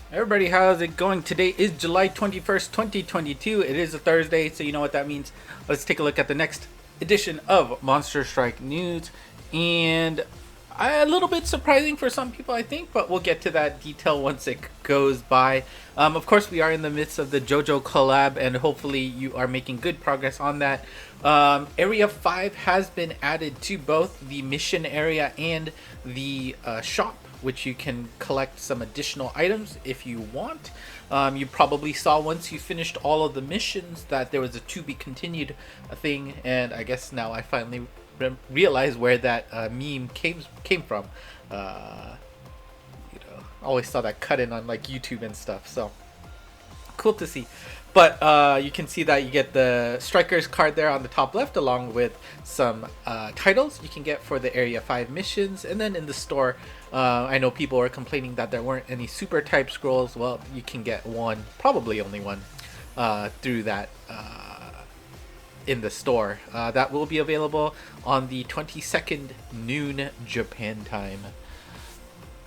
Everybody, how's it going? Today is July 21st, 2022. It is a Thursday, so you know what that means. Let's take a look at the next edition of Monster Strike News. And a little bit surprising for some people, I think, but we'll get to that detail once it goes by. Of course, we are in the midst of the JoJo collab, and hopefully you are making good progress on that. Area 5 has been added to both the mission area and the shop, which you can collect some additional items if you want. You probably saw once you finished all of the missions that there was a to be continued thing, and I guess now I finally realize where that meme came from. Always saw that cut in on like YouTube and stuff, so cool to see. But you can see that you get the Strikers card there on the top left, along with some titles you can get for the Area 5 missions. And then in the store, I know people were complaining that there weren't any super type scrolls. Well, you can get one, probably only one, through that in the store. That will be available on the 22nd noon Japan time.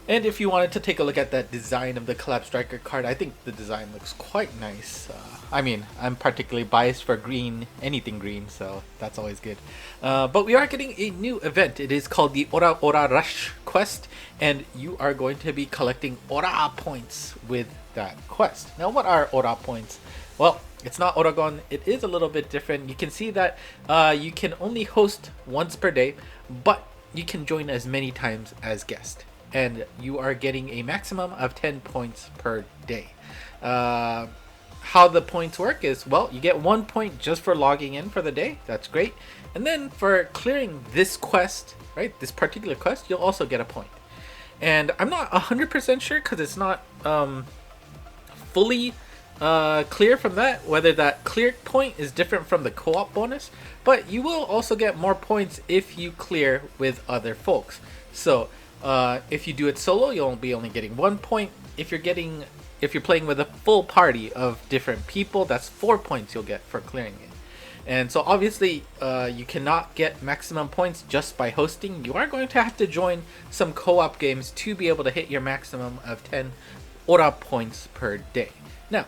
And if you wanted to take a look at that design of the Collab Striker card, I think the design looks quite nice. I mean, I'm particularly biased for green, anything green, so that's always good. But we are getting a new event. It is called the Oraora Rush quest, and you are going to be collecting Oraa points with that quest. Now, what are Oraa points? Well, it's not Oragon. It is a little bit different. You can see that you can only host once per day, but you can join as many times as guest. And you are getting a maximum of 10 points per day. How the points work is, well, you get 1 point just for logging in for the day. That's great. And then for clearing this quest, right, this particular quest, you'll also get a point. And I'm not 100% sure because it's not fully clear from that, whether that clear point is different from the co-op bonus. But you will also get more points if you clear with other folks. So if you do it solo, you'll be only getting 1 point. If you're playing with a full party of different people, that's 4 points you'll get for clearing it. And so obviously you cannot get maximum points just by hosting. You are going to have to join some co-op games to be able to hit your maximum of 10 Oraa points per day. Now,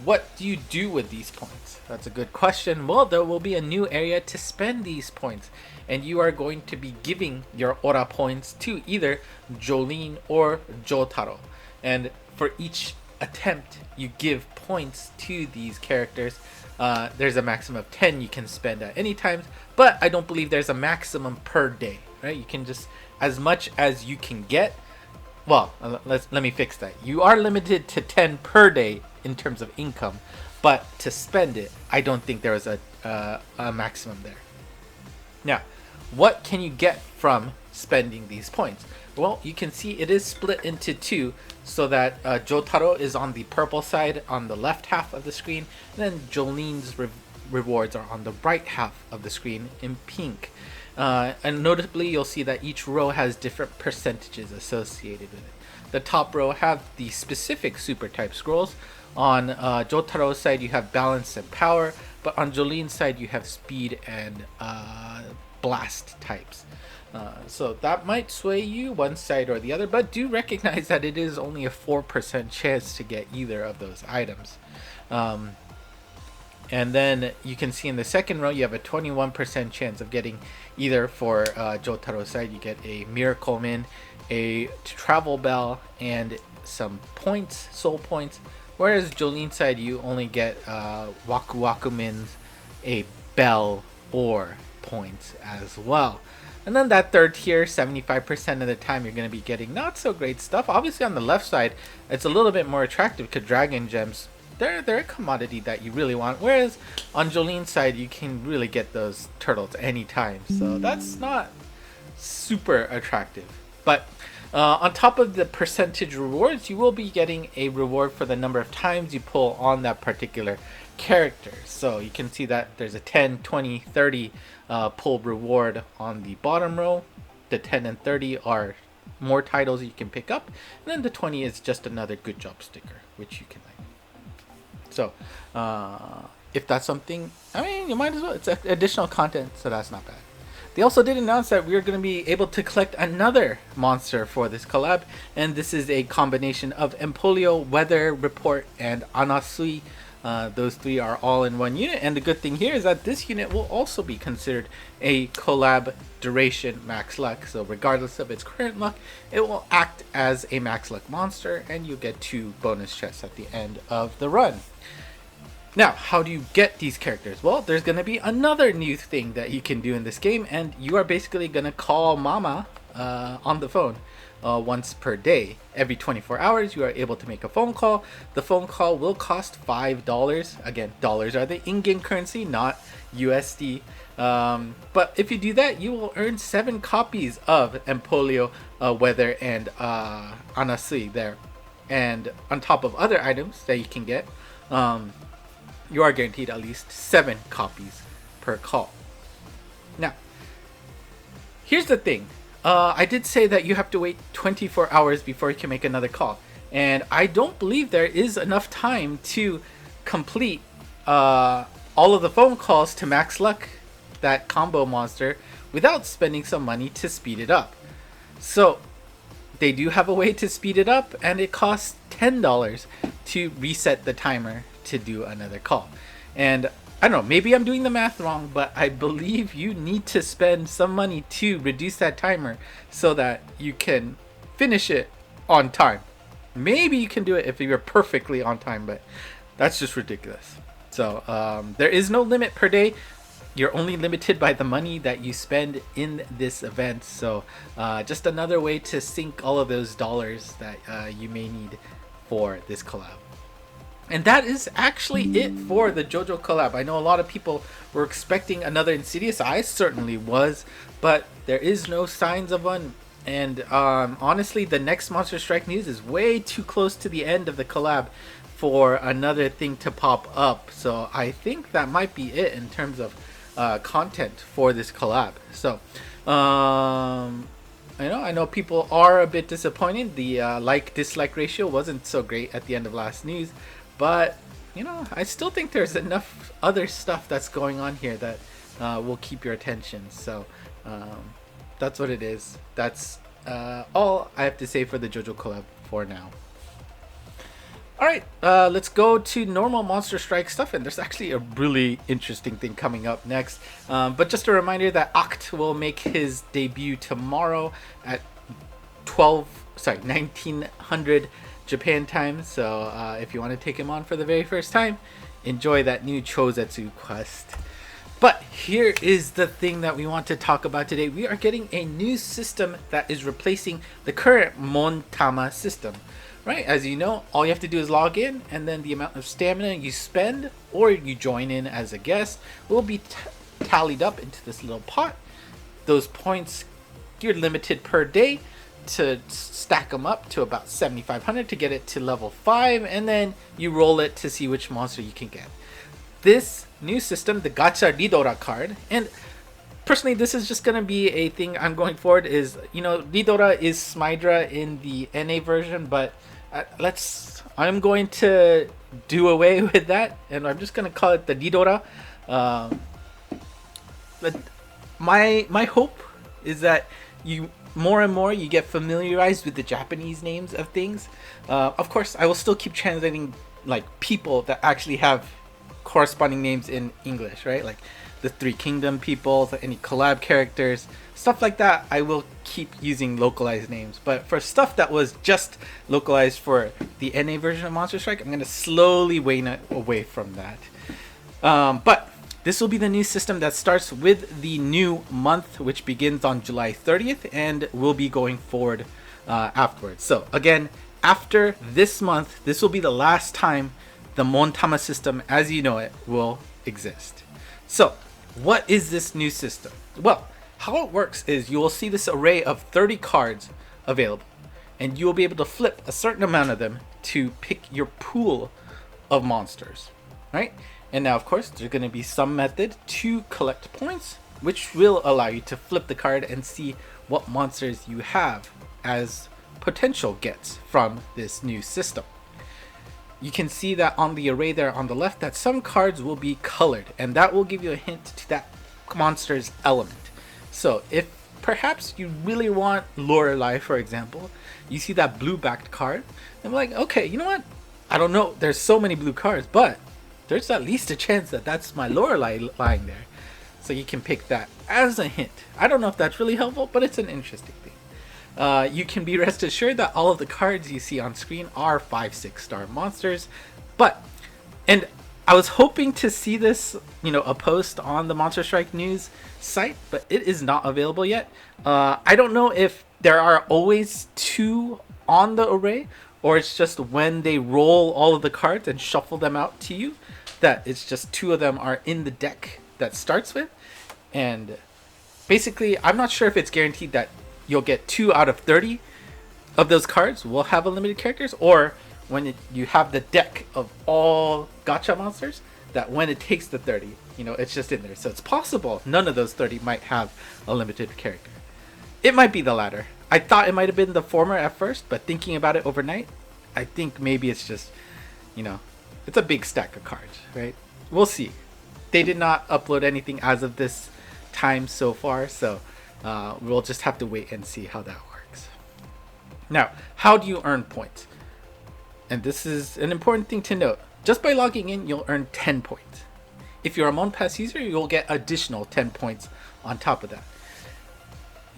what do you do with these points? That's a good question. Well, there will be a new area to spend these points, and you are going to be giving your Oraa points to either Jolene or Jotaro. And for each attempt you give points to these characters, there's a maximum of 10 you can spend at any time, but I don't believe there's a maximum per day, right? You can just, as much as you can get. Well, let me fix that. You are limited to 10 per day in terms of income, but to spend it, I don't think there is a maximum there. Now, what can you get from spending these points? Well, you can see it is split into two, so that Jotaro is on the purple side on the left half of the screen, and then Jolene's rewards are on the right half of the screen in pink. And notably, you'll see that each row has different percentages associated with it. The top row have the specific super type scrolls. On Jotaro's side, you have balance and power, but on Jolene's side, you have speed and blast types. So that might sway you one side or the other, but do recognize that it is only a 4% chance to get either of those items. And then you can see in the second row, you have a 21% chance of getting either for Jotaro's side, you get a Miracle Min, a Travel Bell, and some points, soul points. Whereas Jolene's side, you only get Waku Waku Mins, a Bell, or points as well. And then that third tier, 75% of the time, you're going to be getting not so great stuff. Obviously, on the left side, it's a little bit more attractive because Dragon Gems, they're a commodity that you really want. Whereas on Jolene's side, you can really get those turtles anytime. So that's not super attractive. But on top of the percentage rewards, you will be getting a reward for the number of times you pull on that particular character. So you can see that there's a 10, 20, 30 pull reward on the bottom row. The 10 and 30 are more titles you can pick up. And then the 20 is just another good job sticker, which you can like. So if that's something, I mean, you might as well. It's additional content, so that's not bad. they also did announce that we're going to be able to collect another monster for this collab, and this is a combination of Empolio, Weather Report, and Anasui. Those three are all in one unit, and the good thing here is that this unit will also be considered a collab duration max luck. So regardless of its current luck, it will act as a max luck monster, and you get 2 bonus chests at the end of the run. Now, how do you get these characters? Well, there's going to be another new thing that you can do in this game, and you are basically going to call Mama on the phone once per day. Every 24 hours, you are able to make a phone call. The phone call will cost $5. Again, dollars are the in-game currency, not USD. But if you do that, you will earn 7 copies of Empolio, Weather, and Anasui there. And on top of other items that you can get, you are guaranteed at least 7 copies per call. Now, here's the thing. I did say that you have to wait 24 hours before you can make another call. And I don't believe there is enough time to complete all of the phone calls to max luck that combo monster without spending some money to speed it up. So they do have a way to speed it up, and it costs $10 to reset the timer to do another call. And I don't know, maybe I'm doing the math wrong, but I believe you need to spend some money to reduce that timer so that you can finish it on time. Maybe you can do it if you're perfectly on time, but that's just ridiculous. So there is no limit per day. You're only limited by the money that you spend in this event. So just another way to sink all of those dollars that you may need for this collab. And that is actually it for the JoJo collab. I know a lot of people were expecting another Insidious. I certainly was, but there is no signs of one. And honestly, the next Monster Strike news is way too close to the end of the collab for another thing to pop up. So I think that might be it in terms of content for this collab. So I know people are a bit disappointed. The like-dislike ratio wasn't so great at the end of last news. But, I still think there's enough other stuff that's going on here that will keep your attention. So, that's what it is. That's all I have to say for the JoJo collab for now. Alright, let's go to normal Monster Strike stuff. And there's actually a really interesting thing coming up next. But just a reminder that Oct will make his debut tomorrow at 1900 Japan time. So if you want to take him on for the very first time, enjoy that new Chozetsu quest. But here is the thing that we want to talk about today. We are getting a new system that is replacing the current Montamas system. Right? As you know, all you have to do is log in, and then the amount of stamina you spend or you join in as a guest will be tallied up into this little pot. Those points, you're limited per day to stack them up to about 7,500 to get it to level 5, and then you roll it to see which monster you can get. This new system, the Gacha Ridora card, and personally this is just going to be a thing I'm going forward, is, Ridora is Smydra in the NA version, but I'm going to do away with that, and I'm just going to call it the Ridora. But my hope is that more and more you get familiarized with the Japanese names of things. Of course, I will still keep translating like people that actually have corresponding names in English, right? Like the Three Kingdom people, any collab characters, stuff like that. I will keep using localized names. But for stuff that was just localized for the NA version of Monster Strike, I'm going to slowly wane away from that. But this will be the new system that starts with the new month, which begins on July 30th and will be going forward afterwards. So again, after this month, this will be the last time the Montamas system as you know it will exist. So what is this new system? Well, how it works is you will see this array of 30 cards available, and you will be able to flip a certain amount of them to pick your pool of monsters, right? And now, of course, there's going to be some method to collect points, which will allow you to flip the card and see what monsters you have as potential gets from this new system. You can see that on the array there on the left that some cards will be colored, and that will give you a hint to that monster's element. So if perhaps you really want Lorelei, for example, you see that blue backed card, and I'm like, okay, you know what? I don't know. There's so many blue cards, but there's at least a chance that that's my Lorelei lying there. So you can pick that as a hint. I don't know if that's really helpful, but it's an interesting thing. You can be rest assured that all of the cards you see on screen are 5-6 star monsters. And I was hoping to see this, a post on the Monster Strike News site, but it is not available yet. I don't know if there are always 2 on the array, or it's just when they roll all of the cards and shuffle them out to you, that it's just 2 of them are in the deck that starts with. And basically, I'm not sure if it's guaranteed that you'll get 2 out of 30 of those cards will have unlimited characters, or when you have the deck of all gacha monsters, that when it takes the 30, it's just in there. So it's possible none of those 30 might have a limited character. It might be the latter. I thought it might have been the former at first, but thinking about it overnight, I think maybe it's just, it's a big stack of cards, right? We'll see. They did not upload anything as of this time so far, so we'll just have to wait and see how that works. Now, how do you earn points? And this is an important thing to note. Just by logging in, you'll earn 10 points. If you're a Monpass user, you'll get additional 10 points on top of that.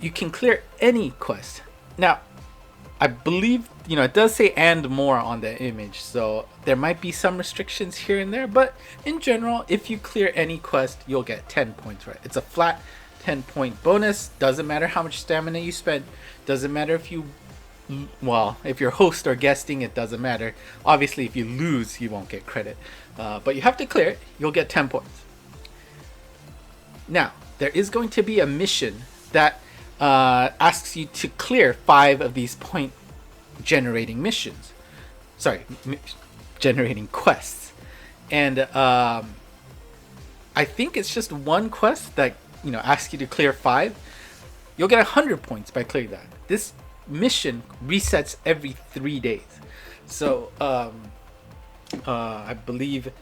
You can clear any quest. Now, I believe, it does say and more on the image, so there might be some restrictions here and there, but in general, if you clear any quest, you'll get 10 points, right? It's a flat 10-point bonus. Doesn't matter how much stamina you spend. Doesn't matter if you're host or guesting, it doesn't matter. Obviously, if you lose, you won't get credit. But you have to clear it. You'll get 10 points. Now, there is going to be a mission that asks you to clear 5 of these point generating missions. Generating quests. And I think it's just one quest that asks you to clear 5. You'll get 100 points by clearing that. This mission resets every 3 days. So I believe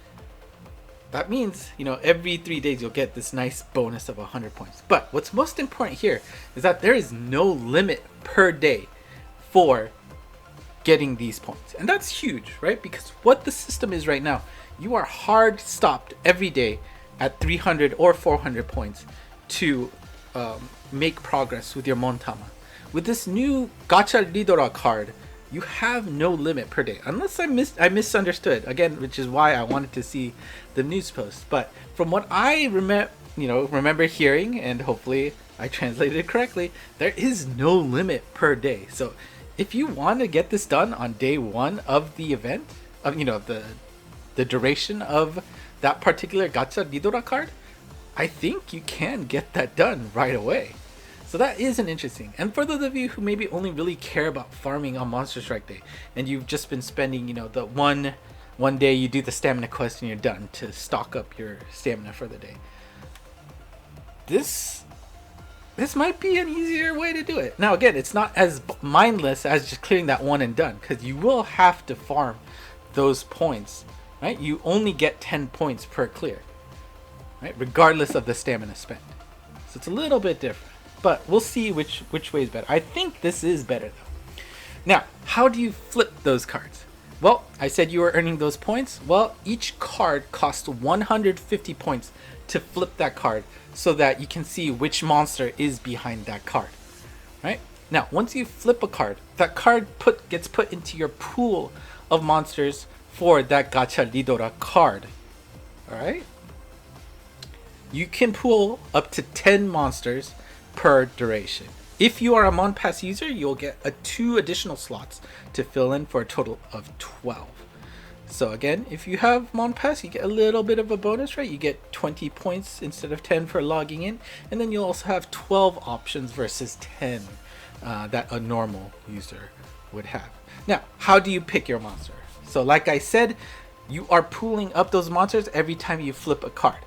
that means, every 3 days you'll get this nice bonus of 100 points. But what's most important here is that there is no limit per day for getting these points. And that's huge, right? Because what the system is right now, you are hard stopped every day at 300 or 400 points to make progress with your Montama. With this new Gacha Ridora card, you have no limit per day, unless I misunderstood again, which is why I wanted to see the news post. But from what I remember hearing, and hopefully I translated it correctly, there is no limit per day. So if you want to get this done on day 1 of the event, of the duration of that particular Gacha Ridora card, I think you can get that done right away. So that is an interesting. And for those of you who maybe only really care about farming on Monster Strike Day, and you've just been spending, the one day you do the stamina quest and you're done to stock up your stamina for the day. This might be an easier way to do it. Now again, it's not as mindless as just clearing that one and done, because you will have to farm those points, right? You only get 10 points per clear, right? Regardless of the stamina spent. So it's a little bit different. But we'll see which way is better. I think this is better though. Now, how do you flip those cards? Well, I said you were earning those points. Well, each card costs 150 points to flip that card so that you can see which monster is behind that card. Right? Now, once you flip a card, that card gets put into your pool of monsters for that Gacha Ridora card. Alright? You can pool up to 10 monsters per duration. If you are a Monpass user, you'll get 2 additional slots to fill in for a total of 12. So again, if you have Monpass, you get a little bit of a bonus, right? You get 20 points instead of 10 for logging in, and then you'll also have 12 options versus 10 that a normal user would have. Now, how do you pick your monster? So like I said, you are pooling up those monsters every time you flip a card.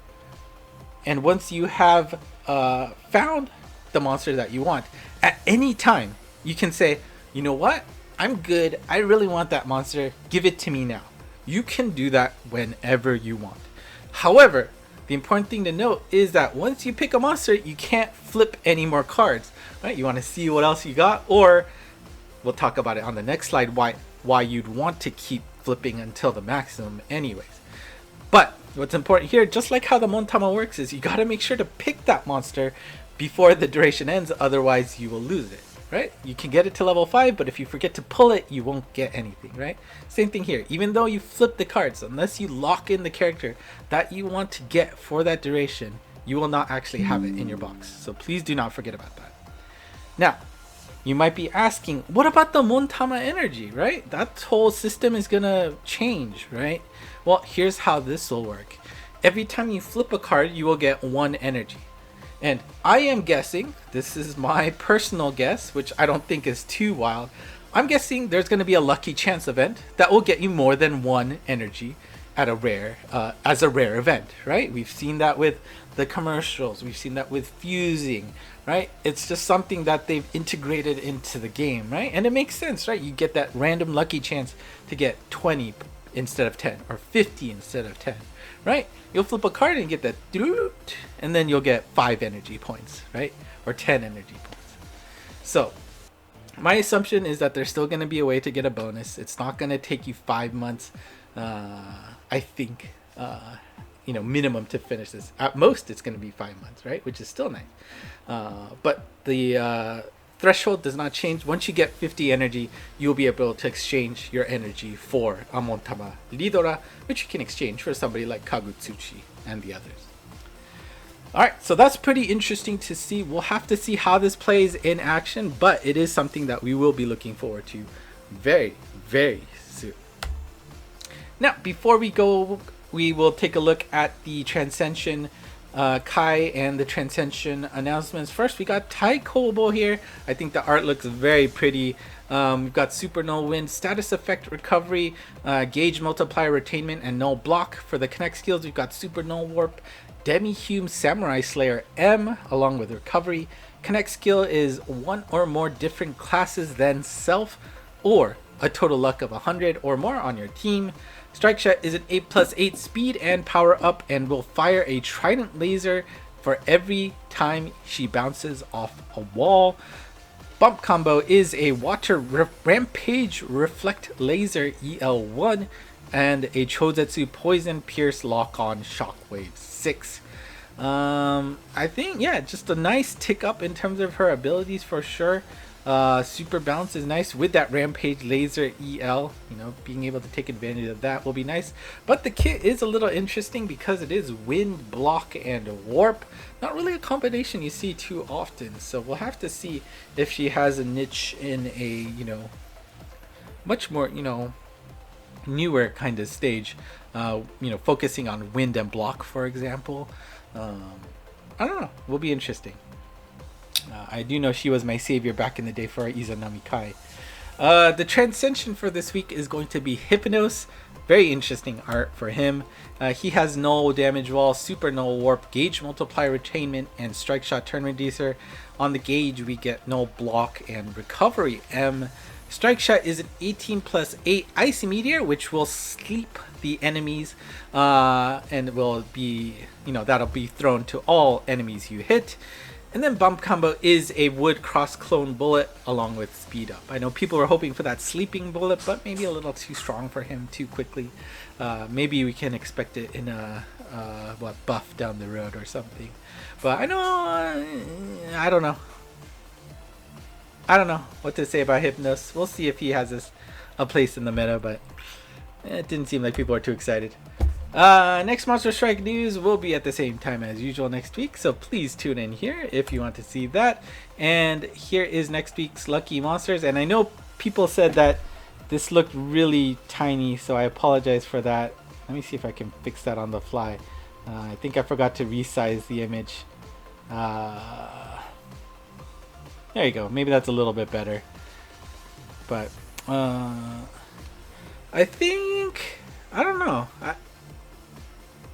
And once you have found the monster that you want, at any time you can say, you know what, I'm good, I really want that monster, give it to me now. You can do that whenever you want. However, the important thing to note is that once you pick a monster, you can't flip any more cards, right? You want to see what else you got, or we'll talk about it on the next slide why you'd want to keep flipping until the maximum anyways. But what's important here, just like how the Montama works, is you got to make sure to pick that monster before the duration ends, otherwise you will lose it, right? You can get it to level 5, but if you forget to pull it, you won't get anything, right? Same thing here. Even though you flip the cards, unless you lock in the character that you want to get for that duration, you will not actually have it in your box. So please do not forget about that. Now, you might be asking, what about the Montama energy, right? That whole system is gonna change, right? Well, here's how this will work. Every time you flip a card, you will get 1 energy. And I am guessing, this is my personal guess, which I don't think is too wild. I'm guessing there's going to be a lucky chance event that will get you more than 1 energy at a rare, as a rare event, right? We've seen that with the commercials. We've seen that with fusing, right? It's just something that they've integrated into the game, right? And it makes sense, right? You get that random lucky chance to get 20 instead of 10, or 50 instead of 10, right? You'll flip a card and get that, and then you'll get 5 energy points, right? Or 10 energy points. So my assumption is that there's still going to be a way to get a bonus. It's not going to take you 5 months, I think, minimum to finish this. At most, it's going to be 5 months, right? Which is still nice. But the threshold does not change. Once you get 50 energy, you'll be able to exchange your energy for a Montama Ridora, which you can exchange for somebody like Kagutsuchi and the others. Alright, so that's pretty interesting to see. We'll have to see how this plays in action, but it is something that we will be looking forward to very, very soon. Now, before we go, we will take a look at the Transcension Kai and the Transcension announcements. First, we got Tai Cobo here. I think the art looks very pretty. We've got Super Null Wind, Status Effect Recovery, Gauge Multiplier Retainment, and Null Block. For the Connect skills, we've got Super Null Warp, Demi-Hume Samurai Slayer M, along with Recovery. Connect skill is 1 or more different classes than self, or a total luck of 100 or more on your team. Strike Shot is an 8+8 speed and power up, and will fire a trident laser for every time she bounces off a wall. Bump combo is a Water Rampage Reflect Laser EL1 and a Chozetsu Poison Pierce Lock on Shockwave 6. I think, yeah, just a nice tick up in terms of her abilities for sure. Super bounce is nice with that Rampage Laser EL. Being able to take advantage of that will be nice. But the kit is a little interesting because it is Wind, Block, and Warp. Not really a combination you see too often. So we'll have to see if she has a niche in a, much more, newer kind of stage. Focusing on Wind and Block, for example. I don't know. Will be interesting. I do know she was my savior back in the day for our Izanami Kai. The Transcension for this week is going to be Hypnos. Very interesting art for him. He has Null Damage Wall, Super Null Warp, Gauge Multiplier Retainment, and Strike Shot Turn Reducer. On the Gauge, we get Null Block and Recovery M. Strike Shot is an 18+8 Icy Meteor, which will sleep the enemies, and will be, that'll be thrown to all enemies you hit. And then Bump Combo is a Wood Cross Clone Bullet along with Speed Up. I know people were hoping for that Sleeping Bullet, but maybe a little too strong for him too quickly. Maybe we can expect it in a buff down the road or something. But I know, I don't know. I don't know what to say about Hypnos. We'll see if he has a place in the meta, but it didn't seem like people are too excited. Next Monster Strike news will be at the same time as usual next week, so please tune in here if you want to see that. And here is next week's Lucky Monsters, and I know people said that this looked really tiny, so I apologize for that. Let me see if I can fix that on the fly. I think I forgot to resize the image. There you go. Maybe that's a little bit better. But I think, I don't know.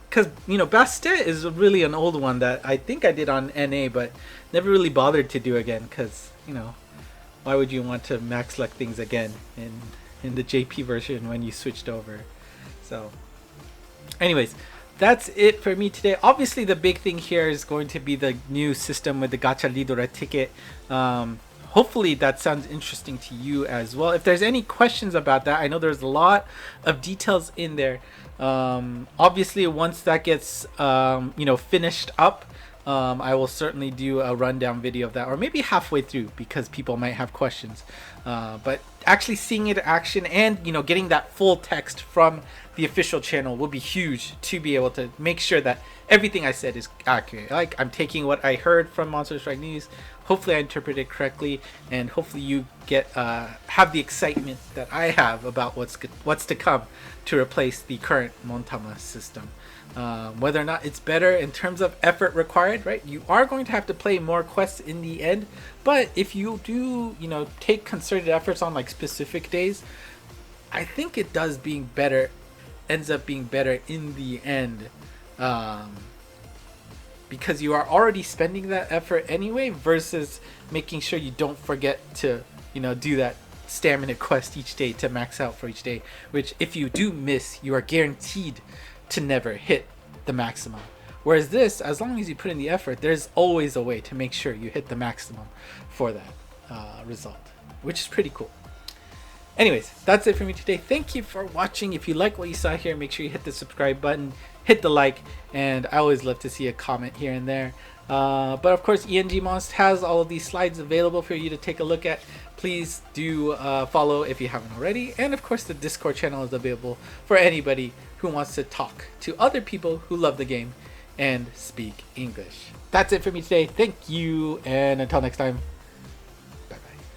Because, Bastet is really an old one that I think I did on NA, but never really bothered to do again. Because, why would you want to max select things again in the JP version when you switched over? So, anyways, that's it for me today. Obviously, the big thing here is going to be the new system with the Gacha Ridora ticket. Hopefully that sounds interesting to you as well. If there's any questions about that, I know there's a lot of details in there. Obviously, once that gets finished up, I will certainly do a rundown video of that, or maybe halfway through, because people might have questions. But actually seeing it in action and getting that full text from the official channel will be huge to be able to make sure that everything I said is accurate. Like, I'm taking what I heard from Monster Strike News. Hopefully I interpret it correctly, and hopefully you get have the excitement that I have about what's to come to replace the current Montamas system. Whether or not it's better in terms of effort required, right? You are going to have to play more quests in the end, but if you do, take concerted efforts on like specific days, I think it ends up being better in the end. Because you are already spending that effort anyway, versus making sure you don't forget to, do that stamina quest each day to max out for each day, which if you do miss, you are guaranteed to never hit the maximum. Whereas this, as long as you put in the effort, there's always a way to make sure you hit the maximum for that result, which is pretty cool. Anyways, that's it for me today. Thank you for watching. If you like what you saw here, make sure you hit the subscribe button, hit the like, and I always love to see a comment here and there. But of course, Monst has all of these slides available for you to take a look at. Please do follow if you haven't already. And of course, the Discord channel is available for anybody who wants to talk to other people who love the game and speak English. That's it for me today. Thank you, and until next time.